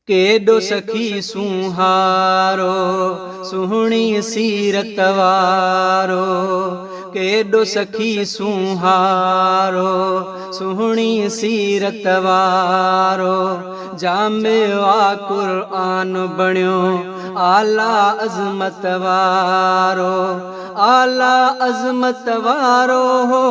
केडो सखी सुहारो सुहणी सीरत वारो। केडो सखी सुहारो सुहणी सीरत वारो। जामियो कुरान बणियो आला अज़मत वारो। आला अज़मत वारो हो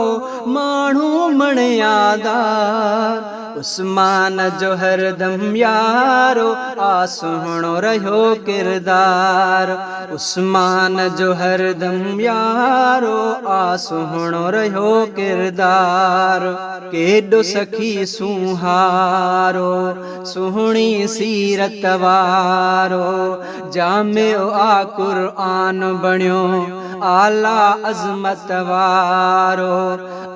माण्हू मणियादार। उस्मान जो हरदम यारो आ सुहिणो रहियो किरदार। उस्मान जो हरदम यारो आ सुहिणो रहियो किरदार। केडो सखी सुहारो सुहणी सीरत वारो। जामियो आ कुरान बणियो आला अज़मत वारो।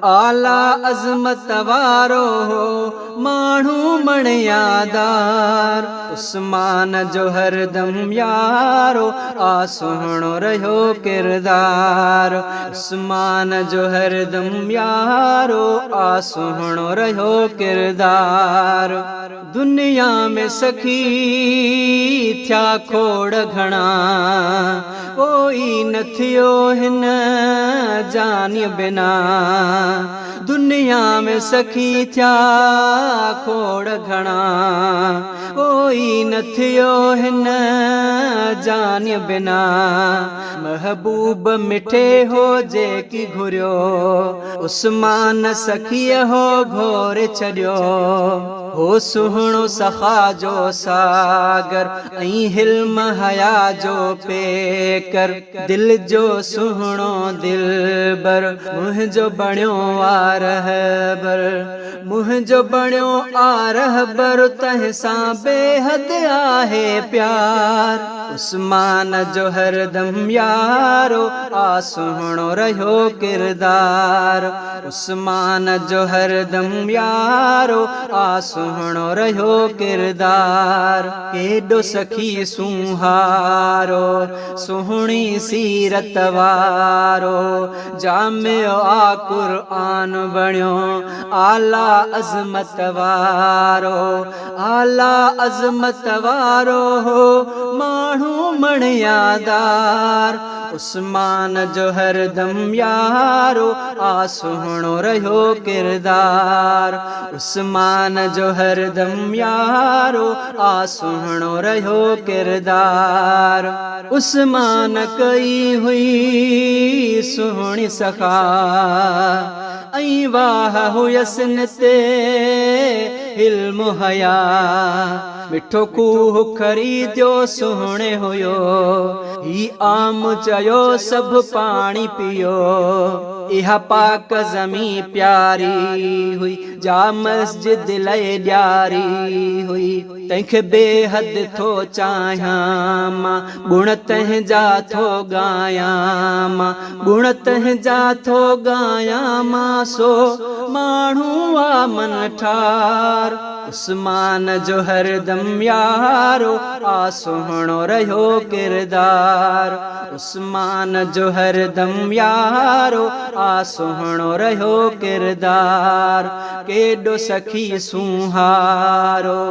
आला अज़मत वारो हो माण्हू मणियादार। उस्मान जो हरदम यारो आ सुहिणो रहियो किरदार। उस्मान जो हरदम यारो आ सुहिणो रहियो किरदार। दुनिया में सखी थिया खोड़ घणा कोई न थियो हिन जानी बिना। दुनिया में सखी थिया खोड़ घणा कोई न थियो हिन जानी बिना। महबूब मिठे हो जेकी घुरियो उस्मान सखीअ हो घोरे छॾियो। हो सुहिणो सखा जो सागर ऐं हिल्म हया जो पेकर। दिल जो सुहिणो दिलबर मुंहिंजो बणियो आ रहबर। मुंहिंजो बणियो आ रहबर तंहिंसां बेहद आहे प्यार। उस्मान जो हरदम यारो आ सुहिणो रहियो किरदार। उस्मान जो हरदम यारो आ सुहिणो रहियो किरदार। केडो सखी सुहारो सुहणी सीरत वारो। जामियो आ कुरान बणियो आला अज़मत वारो। आला अज़मत वारो हो माण्हू मणियादार। उस्मान जो हरदम यारो आ सुहिणो रहियो किरदार। उस्मान जो हरदम यारो आ सुहिणो रहियो किरदार। उस्मान कई हुई सुहिणी सखा ऐं वाह हुयसिन ते इल्म हया। मिठो कूह खरीदियो सुहिणे हुयो ही आम चयो सभु पाणी पियो। इहा पाक ज़मी प्यारी हुई जा मस्जिद लए ॾियारी हुई। तंहिंखे बेहद थो चाहियां मां गुण तंहिंजा थो ॻायां मां। गुण तंहिंजा थो ॻायां मां सो माण्हू आ मन ठार। उस्मान जो हरदम यारो आ सुहिणो रहियो किरदार। उस्मान जो हरदम यारो आ सुहिणो रहियो किरदार। केडो सखी सुहारो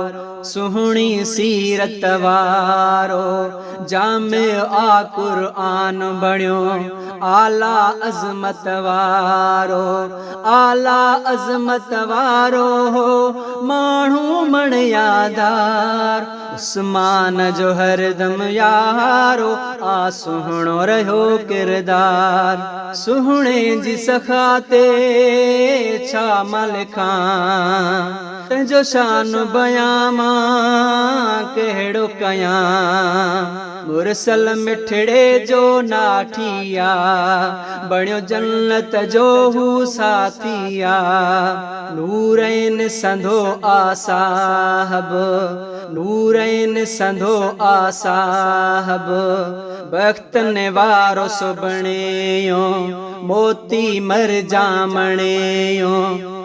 सुहणी सीरत वारो। जामियो आ कुरान बणियो आला अज़मत वारो। आला अज़मत वारो हो माण्हू मणियादार। उस्मान जो हरदम यारो आ सुहिणो रहियो किरदार। सुहिणे जी सखा ते छा मां लिखां तंहिंजो शान बयां मां कहिड़ो कयां। मुरसल मिठड़े जो नाठिया बणियो जन्नत जो हू साथिया। नूरैन संधो आ साहब नूरैन संधो आ साहब। बख़्त ने वारो सो बणियो मोती मर जामणियो।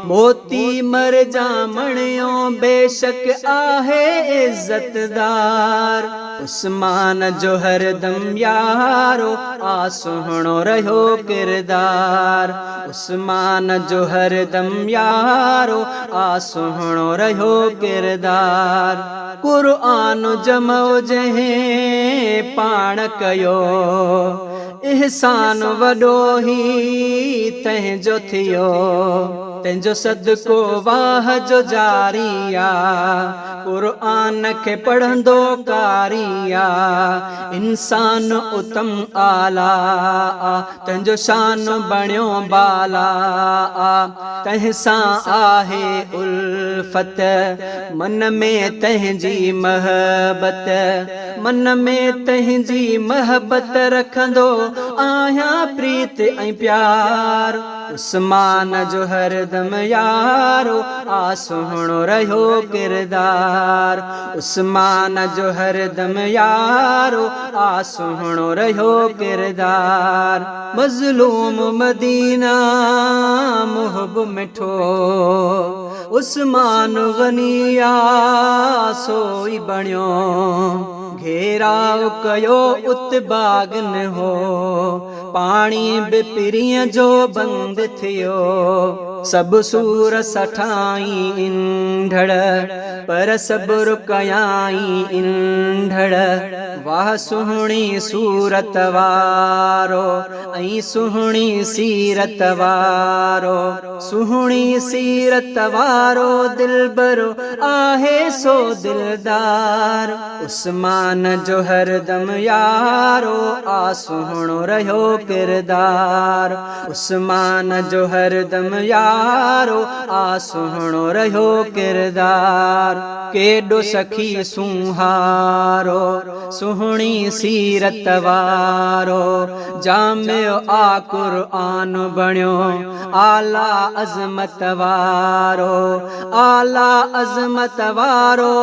मोती मरजा मणियो बेशक आहे इज्जतदार उस्मान जो हरदम यारो आ सुहिणो रहियो किरदार उस्मान जो हरदम यारो आ सुहिणो रहियो किरदार क़ुरान जमो जंहिं पाण कयो इहसान वॾो ही तंहिंजो थियो तंहिंजो सदको वाह जो जारिया क़ुरान खे पढ़ंदो कारिया इंसान उत्तम आला तंहिंजो शान बणियो बाला तंहिंसां आहे उल्फत मन में तंहिंजी महबत मन में तंहिंजी महबत रखंदो आहियां प्रीत ऐं प्यार उस्मान जो हरदम यारो आ सुहिणो रहियो किरदार उस्मान जो हरदम यारो आ सुहिणो रहियो किरदार मज़लूम मदीना मुहब मिठो उस्मान गनिया सोई बणियो घेराव कयो उतबाग न हो पाणी बिपरीअ जो बंद थियो सब सूर सठाई इंढड़ पर सब रुकयाई इंढड़ वाह सुहिणी सूरत वारो ऐं सुहिणी सीरत वारो सुहिणी सीरत वारो दिलबरो आहे सो दिलदार उस्मान जो हरदम यारो आ सुहिणो रहियो किरदार उस्मान जो हरदम यारो आ सुहिणो रहियो किरदार केॾो सखी सुहारो सुहिणी सीरत वारो जामियो आ क़ुरान बणियो आला अज़मत वारो आला अज़मत वारो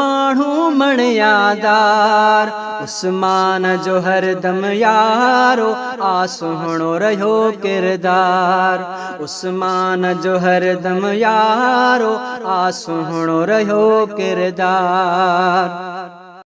माण्हू मणियादार उस्मान जो हरदम यारो आ सुहिणो रहियो किरदार उस्मान जो हरदम यारो आ सुहिणो रहियो किरदार।